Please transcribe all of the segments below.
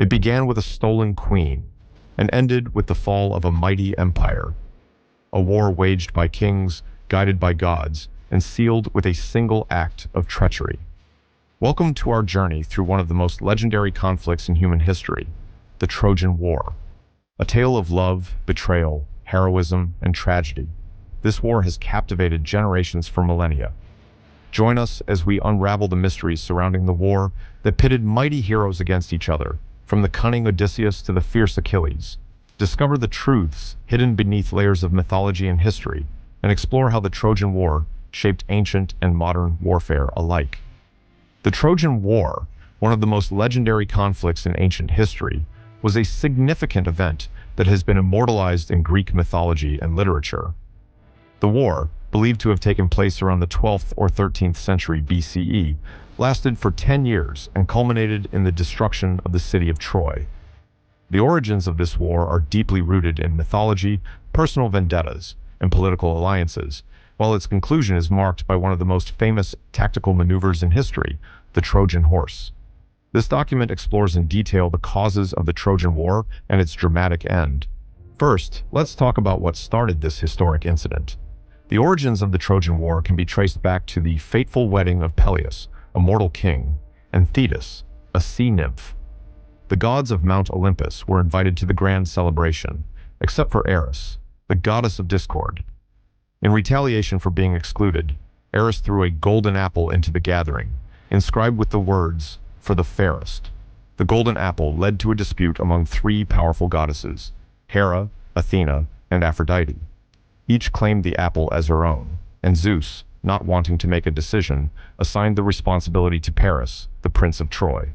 It began with a stolen queen and ended with the fall of a mighty empire, a war waged by kings, guided by gods, and sealed with a single act of treachery. Welcome to our journey through one of the most legendary conflicts in human history, the Trojan War. A tale of love, betrayal, heroism, and tragedy. This war has captivated generations for millennia. Join us as we unravel the mysteries surrounding the war that pitted mighty heroes against each other, from the cunning Odysseus to the fierce Achilles. Discover the truths hidden beneath layers of mythology and history, and explore how the Trojan War shaped ancient and modern warfare alike. The Trojan War, one of the most legendary conflicts in ancient history, was a significant event that has been immortalized in Greek mythology and literature. The war, believed to have taken place around the 12th or 13th century BCE, lasted for 10 years and culminated in the destruction of the city of Troy. The origins of this war are deeply rooted in mythology, personal vendettas, and political alliances, while its conclusion is marked by one of the most famous tactical maneuvers in history, the Trojan horse. This document explores in detail the causes of the Trojan War and its dramatic end. First, let's talk about what started this historic incident. The origins of the Trojan War can be traced back to the fateful wedding of Peleus, a mortal king, and Thetis, a sea nymph. The gods of Mount Olympus were invited to the grand celebration, except for Eris, the goddess of discord. In retaliation for being excluded, Eris threw a golden apple into the gathering, inscribed with the words, "For the fairest." The golden apple led to a dispute among three powerful goddesses, Hera, Athena, and Aphrodite. Each claimed the apple as her own, and Zeus, not wanting to make a decision, assigned the responsibility to Paris, the prince of Troy.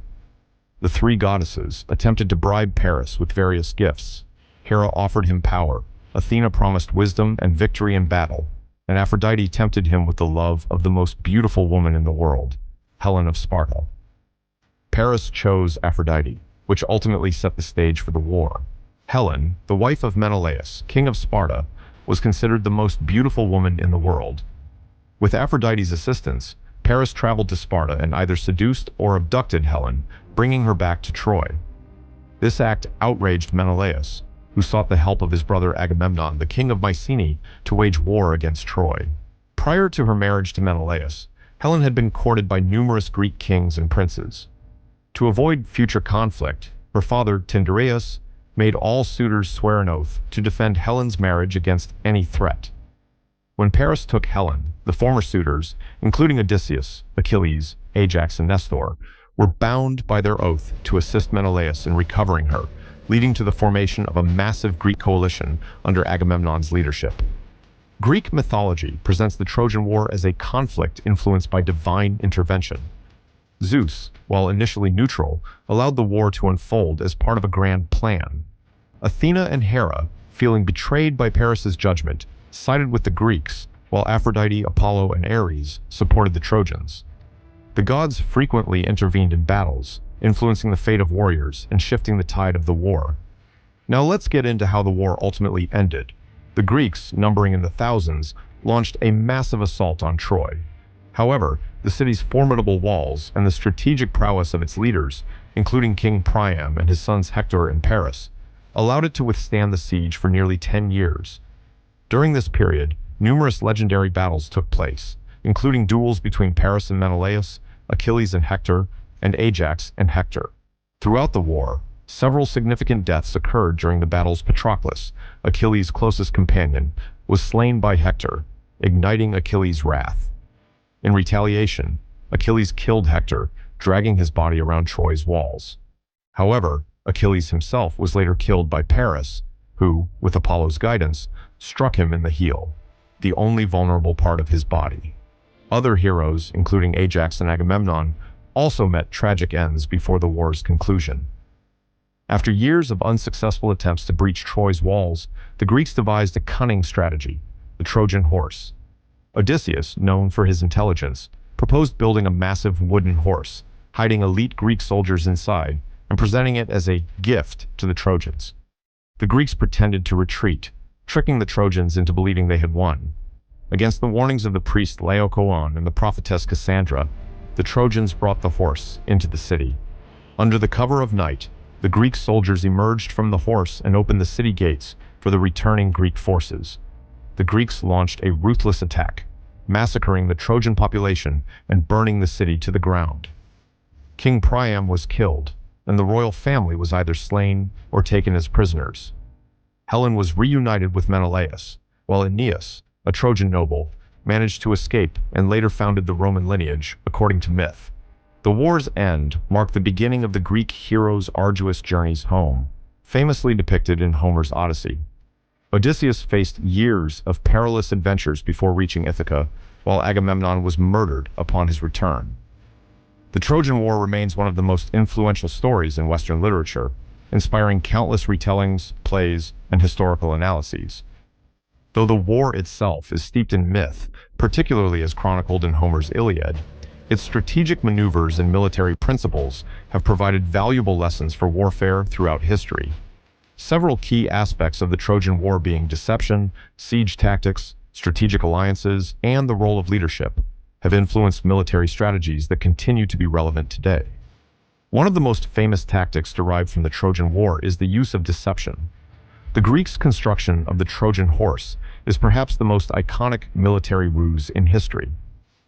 The three goddesses attempted to bribe Paris with various gifts. Hera offered him power, Athena promised wisdom and victory in battle, and Aphrodite tempted him with the love of the most beautiful woman in the world, Helen of Sparta. Paris chose Aphrodite, which ultimately set the stage for the war. Helen, the wife of Menelaus, king of Sparta, was considered the most beautiful woman in the world. With Aphrodite's assistance, Paris traveled to Sparta and either seduced or abducted Helen, bringing her back to Troy. This act outraged Menelaus, who sought the help of his brother Agamemnon, the king of Mycenae, to wage war against Troy. Prior to her marriage to Menelaus, Helen had been courted by numerous Greek kings and princes. To avoid future conflict, her father, Tyndareus, made all suitors swear an oath to defend Helen's marriage against any threat. When Paris took Helen, the former suitors, including Odysseus, Achilles, Ajax, and Nestor, were bound by their oath to assist Menelaus in recovering her, leading to the formation of a massive Greek coalition under Agamemnon's leadership. Greek mythology presents the Trojan War as a conflict influenced by divine intervention. Zeus, while initially neutral, allowed the war to unfold as part of a grand plan. Athena and Hera, feeling betrayed by Paris's judgment, sided with the Greeks, while Aphrodite, Apollo, and Ares supported the Trojans. The gods frequently intervened in battles, influencing the fate of warriors and shifting the tide of the war. Now let's get into how the war ultimately ended. The Greeks, numbering in the thousands, launched a massive assault on Troy. However, the city's formidable walls and the strategic prowess of its leaders, including King Priam and his sons Hector and Paris, allowed it to withstand the siege for nearly 10 years. During this period, numerous legendary battles took place, including duels between Paris and Menelaus, Achilles and Hector, and Ajax and Hector. Throughout the war, several significant deaths occurred during the battles. Patroclus, Achilles' closest companion, was slain by Hector, igniting Achilles' wrath. In retaliation, Achilles killed Hector, dragging his body around Troy's walls. However, Achilles himself was later killed by Paris, who, with Apollo's guidance, struck him in the heel, the only vulnerable part of his body. Other heroes, including Ajax and Agamemnon, also met tragic ends before the war's conclusion. After years of unsuccessful attempts to breach Troy's walls, the Greeks devised a cunning strategy, the Trojan horse. Odysseus, known for his intelligence, proposed building a massive wooden horse, hiding elite Greek soldiers inside, and presenting it as a gift to the Trojans. The Greeks pretended to retreat, tricking the Trojans into believing they had won. Against the warnings of the priest Laocoon and the prophetess Cassandra, the Trojans brought the horse into the city. Under the cover of night, The Greek soldiers emerged from the horse and opened the city gates for the returning Greek forces. The Greeks launched a ruthless attack, massacring the Trojan population and burning the city to the ground. King Priam was killed, and the royal family was either slain or taken as prisoners. Helen was reunited with Menelaus, while Aeneas, a Trojan noble, managed to escape and later founded the Roman lineage, according to myth. The war's end marked the beginning of the Greek hero's arduous journeys home, famously depicted in Homer's Odyssey. Odysseus faced years of perilous adventures before reaching Ithaca, while Agamemnon was murdered upon his return. The Trojan War remains one of the most influential stories in Western literature, inspiring countless retellings, plays, and historical analyses. Though the war itself is steeped in myth, particularly as chronicled in Homer's Iliad, its strategic maneuvers and military principles have provided valuable lessons for warfare throughout history. Several key aspects of the Trojan War being deception, siege tactics, strategic alliances, and the role of leadership have influenced military strategies that continue to be relevant today. One of the most famous tactics derived from the Trojan War is the use of deception. The Greeks' construction of the Trojan horse is perhaps the most iconic military ruse in history.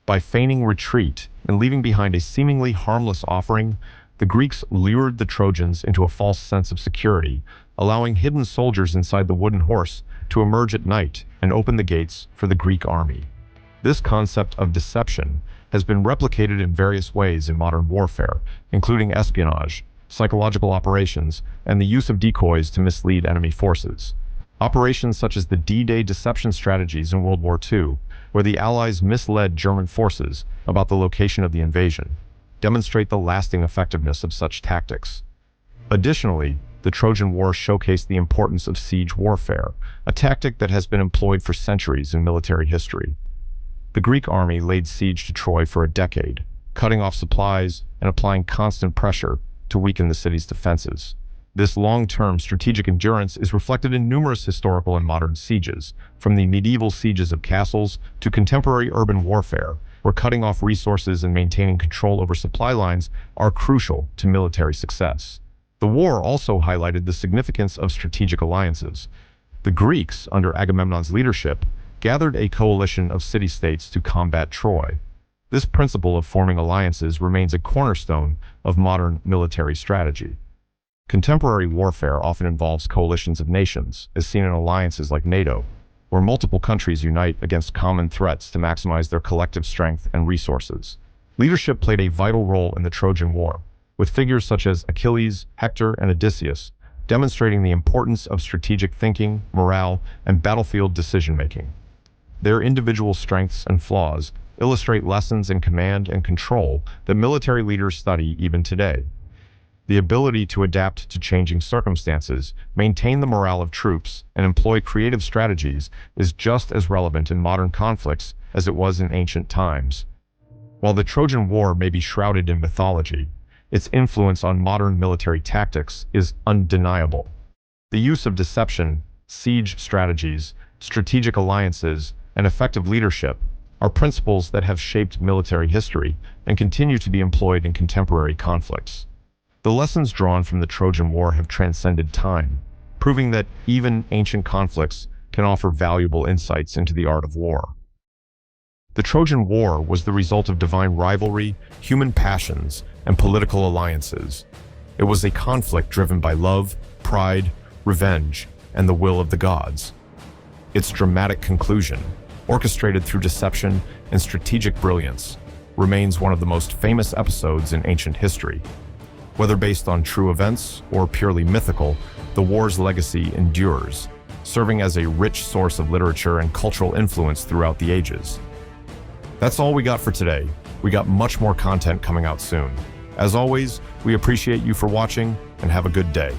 By feigning retreat and leaving behind a seemingly harmless offering, the Greeks lured the Trojans into a false sense of security, allowing hidden soldiers inside the wooden horse to emerge at night and open the gates for the Greek army. This concept of deception has been replicated in various ways in modern warfare, including espionage, psychological operations, and the use of decoys to mislead enemy forces. Operations such as the D-Day deception strategies in World War II, where the Allies misled German forces about the location of the invasion, demonstrate the lasting effectiveness of such tactics. Additionally, the Trojan War showcased the importance of siege warfare, a tactic that has been employed for centuries in military history. The Greek army laid siege to Troy for a decade, cutting off supplies and applying constant pressure to weaken the city's defenses. This long-term strategic endurance is reflected in numerous historical and modern sieges, from the medieval sieges of castles to contemporary urban warfare, where cutting off resources and maintaining control over supply lines are crucial to military success. The war also highlighted the significance of strategic alliances. The Greeks, under Agamemnon's leadership, gathered a coalition of city-states to combat Troy. This principle of forming alliances remains a cornerstone of modern military strategy. Contemporary warfare often involves coalitions of nations, as seen in alliances like NATO, where multiple countries unite against common threats to maximize their collective strength and resources. Leadership played a vital role in the Trojan War, with figures such as Achilles, Hector, and Odysseus demonstrating the importance of strategic thinking, morale, and battlefield decision-making. Their individual strengths and flaws illustrate lessons in command and control that military leaders study even today. The ability to adapt to changing circumstances, maintain the morale of troops, and employ creative strategies is just as relevant in modern conflicts as it was in ancient times. While the Trojan War may be shrouded in mythology, its influence on modern military tactics is undeniable. The use of deception, siege strategies, strategic alliances, and effective leadership are principles that have shaped military history and continue to be employed in contemporary conflicts. The lessons drawn from the Trojan War have transcended time, proving that even ancient conflicts can offer valuable insights into the art of war. The Trojan War was the result of divine rivalry, human passions, and political alliances. It was a conflict driven by love, pride, revenge, and the will of the gods. Its dramatic conclusion, orchestrated through deception and strategic brilliance, remains one of the most famous episodes in ancient history. Whether based on true events or purely mythical, the war's legacy endures, serving as a rich source of literature and cultural influence throughout the ages. That's all we got for today. We got much more content coming out soon. As always, we appreciate you for watching and have a good day.